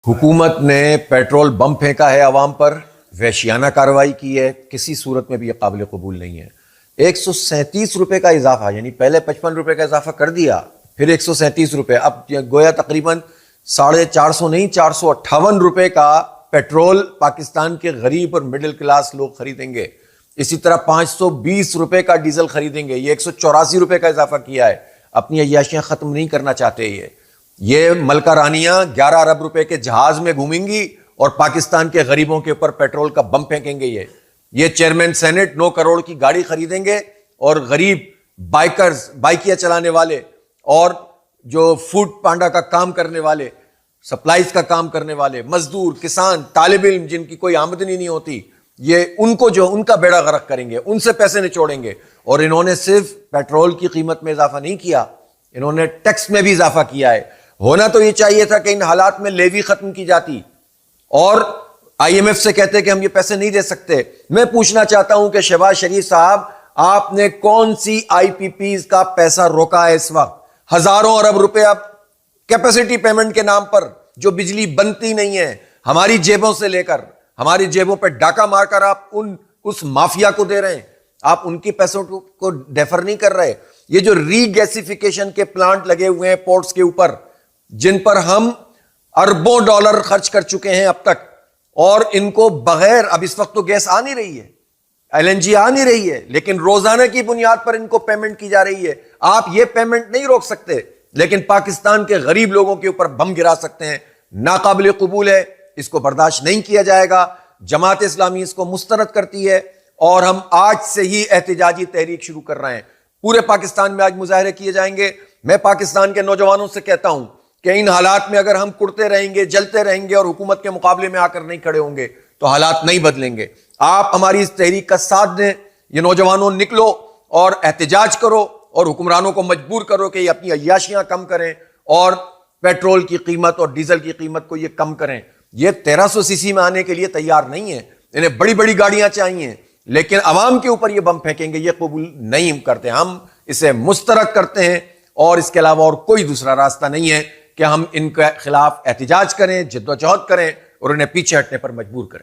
حکومت نے پیٹرول بم پھینکا ہے عوام پر، وحشیانہ کارروائی کی ہے، کسی صورت میں بھی یہ قابل قبول نہیں ہے۔ 137 روپے کا اضافہ، یعنی پہلے 55 روپے کا اضافہ کر دیا، پھر 137 روپے، اب گویا تقریباً 450 نہیں 458 روپے کا پیٹرول پاکستان کے غریب اور مڈل کلاس لوگ خریدیں گے۔ اسی طرح 520 روپے کا ڈیزل خریدیں گے۔ یہ 184 روپے کا اضافہ کیا ہے۔ اپنی عیاشیاں ختم نہیں کرنا چاہتے یہ ملکہ رانیاں 11 ارب روپے کے جہاز میں گھومیں گی اور پاکستان کے غریبوں کے اوپر پیٹرول کا بم پھینکیں گے۔ یہ چیئرمین سینٹ 9 کروڑ کی گاڑی خریدیں گے اور غریب بائکرز، بائکیاں چلانے والے اور جو فوڈ پانڈا کا کام کرنے والے، سپلائز کا کام کرنے والے، مزدور، کسان، طالب علم جن کی کوئی آمدنی نہیں ہوتی، یہ ان کو جو ان کا بیڑا غرق کریں گے، ان سے پیسے نچوڑیں گے۔ اور انہوں نے صرف پیٹرول کی قیمت میں اضافہ نہیں کیا، انہوں نے ٹیکس میں بھی اضافہ کیا ہے۔ ہونا تو یہ چاہیے تھا کہ ان حالات میں لیوی ختم کی جاتی اور آئی ایم ایف سے کہتے کہ ہم یہ پیسے نہیں دے سکتے۔ میں پوچھنا چاہتا ہوں کہ شہباز شریف صاحب، آپ نے کون سی آئی پی پیز کا پیسہ روکا ہے اس وقت؟ ہزاروں ارب روپے اب کیپیسٹی پیمنٹ کے نام پر جو بجلی بنتی نہیں ہے، ہماری جیبوں سے لے کر، ہماری جیبوں پہ ڈاکہ مار کر آپ اس مافیا کو دے رہے ہیں، آپ ان کے پیسوں کو ڈیفر نہیں کر رہے۔ یہ جو ری گیسیفیکیشن کے پلانٹ لگے ہوئے ہیں پورٹس کے اوپر، جن پر ہم اربوں ڈالر خرچ کر چکے ہیں اب تک، اور ان کو بغیر، اب اس وقت تو گیس آ نہیں رہی ہے، ایل این جی آ نہیں رہی ہے، لیکن روزانہ کی بنیاد پر ان کو پیمنٹ کی جا رہی ہے۔ آپ یہ پیمنٹ نہیں روک سکتے، لیکن پاکستان کے غریب لوگوں کے اوپر بم گرا سکتے ہیں۔ ناقابل قبول ہے، اس کو برداشت نہیں کیا جائے گا۔ جماعت اسلامی اس کو مسترد کرتی ہے اور ہم آج سے ہی احتجاجی تحریک شروع کر رہے ہیں۔ پورے پاکستان میں آج مظاہرے کیے جائیں گے۔ میں پاکستان کے نوجوانوں سے کہتا ہوں کہ ان حالات میں اگر ہم کڑتے رہیں گے، جلتے رہیں گے اور حکومت کے مقابلے میں آ کر نہیں کھڑے ہوں گے تو حالات نہیں بدلیں گے۔ آپ ہماری اس تحریک کا ساتھ دیں، یہ نوجوانوں نکلو اور احتجاج کرو اور حکمرانوں کو مجبور کرو کہ یہ اپنی عیاشیاں کم کریں اور پیٹرول کی قیمت اور ڈیزل کی قیمت کو یہ کم کریں۔ یہ 1300 سی سی میں آنے کے لیے تیار نہیں ہے، انہیں بڑی بڑی گاڑیاں چاہیے، لیکن عوام کے اوپر یہ بم پھینکیں گے، یہ قبول نہیں کرتے۔ ہم اسے مسترد کرتے ہیں اور اس کے علاوہ اور کوئی دوسرا راستہ نہیں ہے کہ ہم ان کے خلاف احتجاج کریں، جد و جہد کریں اور انہیں پیچھے ہٹنے پر مجبور کریں۔